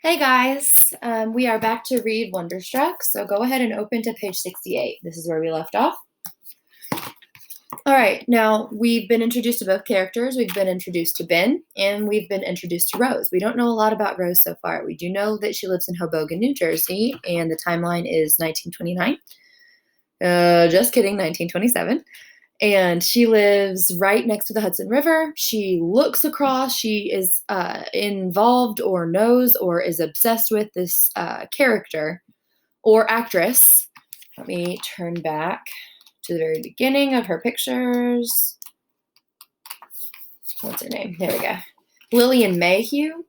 Hey guys, we are back to read Wonderstruck, so go ahead and open to page 68. This is where we left off. All right, now we've been introduced to both characters. We've been introduced to Ben, and we've been introduced to Rose. We don't know a lot about Rose so far. We do know that she lives in Hoboken, New Jersey, and the timeline is 1929. Just kidding, 1927. And she lives right next to the Hudson River. She looks across. She is involved or knows or is obsessed with this character or actress. Let me turn back to the very beginning of her pictures. What's her name? There we go. Lillian Mayhew.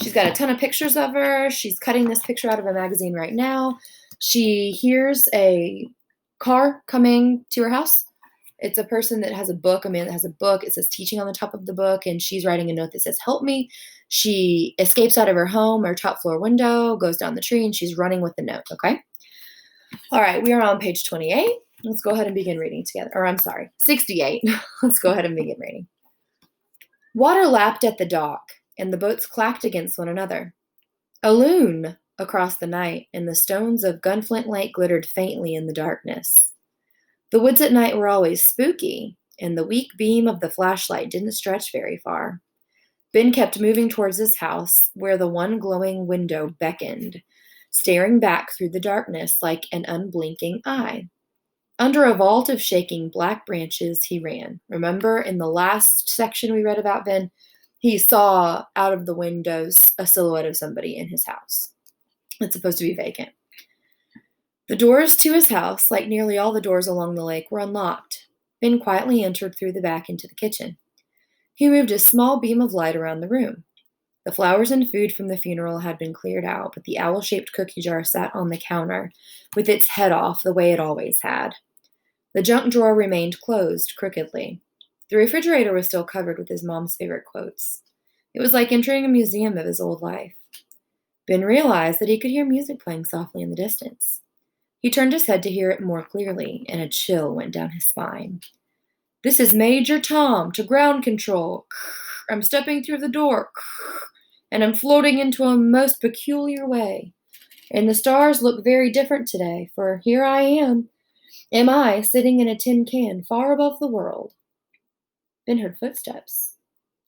She's got a ton of pictures of her. She's cutting this picture out of a magazine right now. She hears a car coming to her house. It's a person that has a book, a man that has a book. It says teaching on the top of the book, and she's writing a note that says, help me. She escapes out of her home, her top floor window, goes down the tree, and she's running with the note, okay? All right, we are on page 28. Let's go ahead and begin reading together. Or I'm sorry, 68. Let's go ahead and begin reading. Water lapped at the dock, and the boats clacked against one another. A loon across the night, and the stones of Gunflint Lake glittered faintly in the darkness. The woods at night were always spooky, and the weak beam of the flashlight didn't stretch very far. Ben kept moving towards his house, where the one glowing window beckoned, staring back through the darkness like an unblinking eye. Under a vault of shaking black branches, he ran. Remember, in the last section we read about Ben, he saw out of the windows a silhouette of somebody in his house. It's supposed to be vacant. The doors to his house, like nearly all the doors along the lake, were unlocked. Ben quietly entered through the back into the kitchen. He moved a small beam of light around the room. The flowers and food from the funeral had been cleared out, but the owl-shaped cookie jar sat on the counter, with its head off the way it always had. The junk drawer remained closed, crookedly. The refrigerator was still covered with his mom's favorite quotes. It was like entering a museum of his old life. Ben realized that he could hear music playing softly in the distance. He turned his head to hear it more clearly, and a chill went down his spine. This is Major Tom to ground control. I'm stepping through the door, and I'm floating into a most peculiar way. And the stars look very different today, for here I am I, sitting in a tin can far above the world. Ben heard footsteps.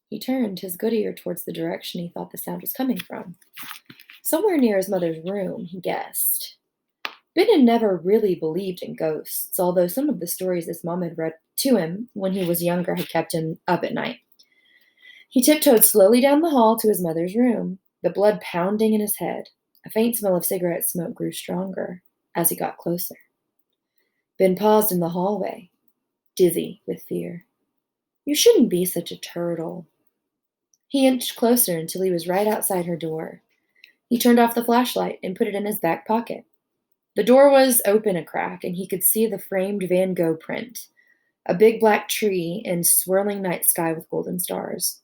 He turned his good ear towards the direction he thought the sound was coming from. Somewhere near his mother's room, he guessed. Ben had never really believed in ghosts, although some of the stories his mom had read to him when he was younger had kept him up at night. He tiptoed slowly down the hall to his mother's room, the blood pounding in his head. A faint smell of cigarette smoke grew stronger as he got closer. Ben paused in the hallway, dizzy with fear. You shouldn't be such a turtle. He inched closer until he was right outside her door. He turned off the flashlight and put it in his back pocket. The door was open a crack, and he could see the framed Van Gogh print, a big black tree and swirling night sky with golden stars.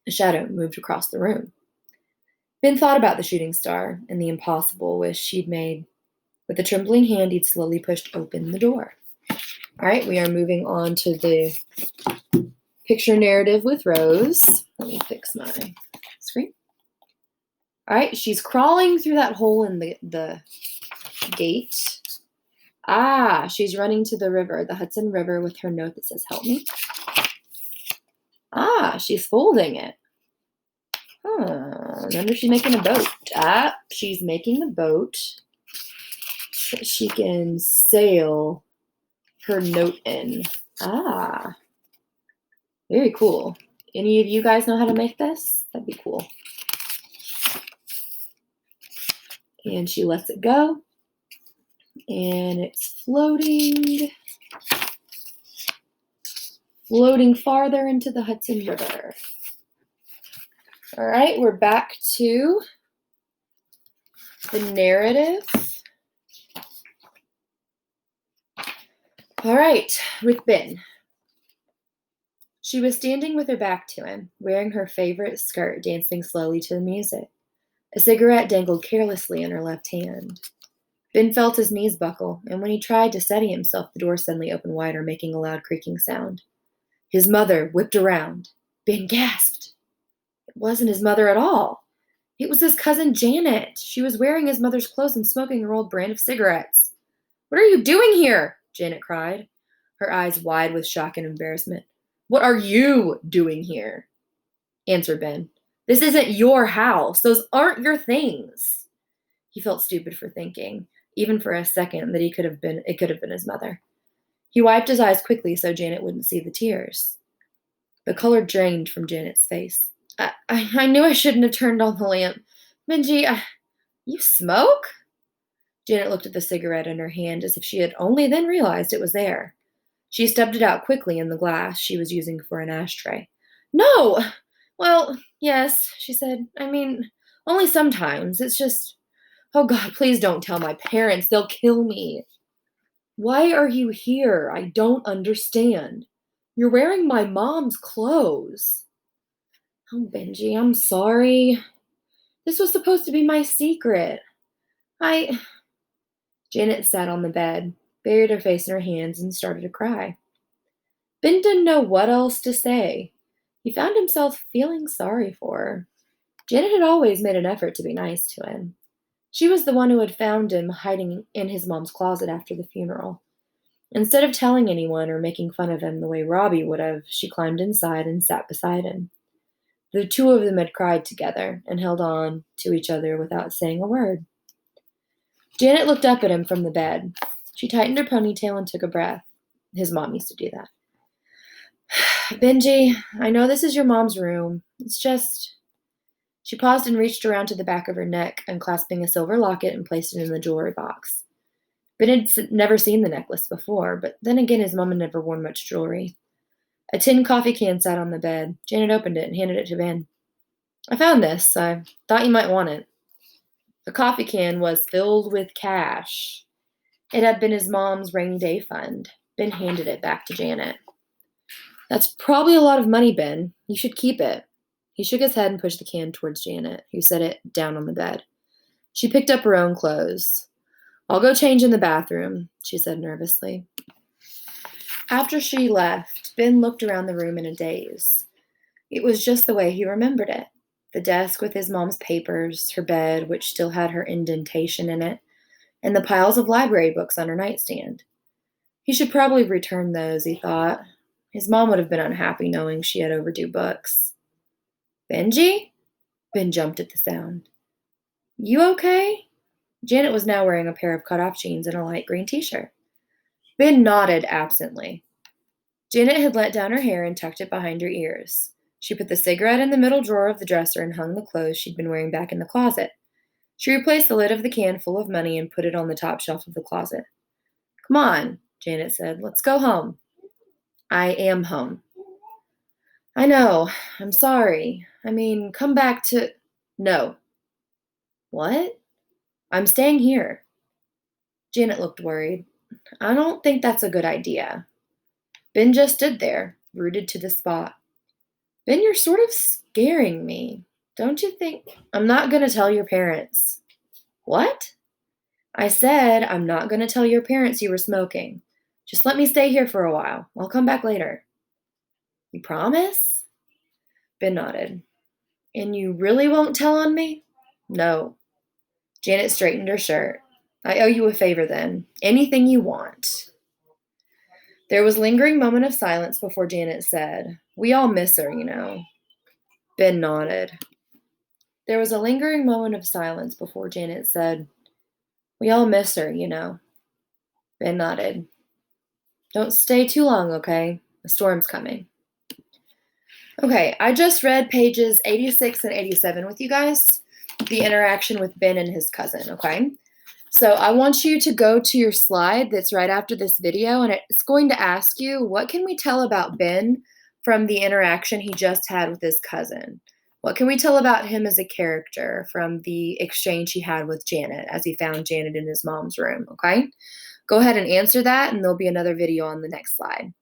A shadow moved across the room. Ben thought about the shooting star and the impossible wish she'd made. With a trembling hand, he'd slowly pushed open the door. All right, we are moving on to the picture narrative with Rose. Let me fix my screen. All right, she's crawling through that hole in the gate. She's running to the river, the Hudson River, with her note that says, help me. She's folding it. Remember, she's making a boat. She's making a boat that she can sail her note in. Very cool. Any of you guys know how to make this? That'd be cool. And she lets it go. And it's floating farther into the Hudson River. All right, we're back to the narrative. All right, with Ben. She was standing with her back to him, wearing her favorite skirt, dancing slowly to the music. A cigarette dangled carelessly in her left hand. Ben felt his knees buckle, and when he tried to steady himself, the door suddenly opened wider, making a loud creaking sound. His mother whipped around. Ben gasped. It wasn't his mother at all. It was his cousin Janet. She was wearing his mother's clothes and smoking her old brand of cigarettes. What are you doing here? Janet cried, her eyes wide with shock and embarrassment. What are you doing here? Answered Ben. This isn't your house. Those aren't your things. He felt stupid for thinking, even for a second, that it could have been his mother. He wiped his eyes quickly so Janet wouldn't see the tears. The color drained from Janet's face. I knew I shouldn't have turned on the lamp. Benji, you smoke? Janet looked at the cigarette in her hand as if she had only then realized it was there. She stubbed it out quickly in the glass she was using for an ashtray. No! Well, yes, she said. I mean, only sometimes. It's just... Oh, God, please don't tell my parents. They'll kill me. Why are you here? I don't understand. You're wearing my mom's clothes. Oh, Benji, I'm sorry. This was supposed to be my secret. Janet sat on the bed, buried her face in her hands, and started to cry. Ben didn't know what else to say. He found himself feeling sorry for her. Janet had always made an effort to be nice to him. She was the one who had found him hiding in his mom's closet after the funeral. Instead of telling anyone or making fun of him the way Robbie would have, she climbed inside and sat beside him. The two of them had cried together and held on to each other without saying a word. Janet looked up at him from the bed. She tightened her ponytail and took a breath. His mom used to do that. Benji, I know this is your mom's room. It's just... She paused and reached around to the back of her neck, unclasping a silver locket and placed it in the jewelry box. Ben had never seen the necklace before, but then again his mom had never worn much jewelry. A tin coffee can sat on the bed. Janet opened it and handed it to Ben. I found this. I thought you might want it. The coffee can was filled with cash. It had been his mom's rainy day fund. Ben handed it back to Janet. That's probably a lot of money, Ben. You should keep it. He shook his head and pushed the can towards Janet, who set it down on the bed. She picked up her own clothes. I'll go change in the bathroom, she said nervously. After she left, Ben looked around the room in a daze. It was just the way he remembered it. The desk with his mom's papers, her bed, which still had her indentation in it, and the piles of library books on her nightstand. He should probably return those, he thought. His mom would have been unhappy knowing she had overdue books. Benji? Ben jumped at the sound. You okay? Janet was now wearing a pair of cut-off jeans and a light green t-shirt. Ben nodded absently. Janet had let down her hair and tucked it behind her ears. She put the cigarette in the middle drawer of the dresser and hung the clothes she'd been wearing back in the closet. She replaced the lid of the can full of money and put it on the top shelf of the closet. Come on, Janet said. Let's go home. I am home. I know. I'm sorry. I mean, come back to... No. What? I'm staying here. Janet looked worried. I don't think that's a good idea. Ben just stood there, rooted to the spot. Ben, you're sort of scaring me. Don't you think... I'm not going to tell your parents. What? I said I'm not going to tell your parents you were smoking. Just let me stay here for a while. I'll come back later. You promise? Ben nodded. And you really won't tell on me? No. Janet straightened her shirt. I owe you a favor then. Anything you want. There was a lingering moment of silence before Janet said, We all miss her, you know. Ben nodded. There was a lingering moment of silence before Janet said, We all miss her, you know. Ben nodded. Don't stay too long, okay? A storm's coming. Okay, I just read pages 86 and 87 with you guys. The interaction with Ben and his cousin, okay? So I want you to go to your slide that's right after this video, and it's going to ask you, what can we tell about Ben from the interaction he just had with his cousin? What can we tell about him as a character from the exchange he had with Janet as he found Janet in his mom's room, okay? Go ahead and answer that, and there'll be another video on the next slide.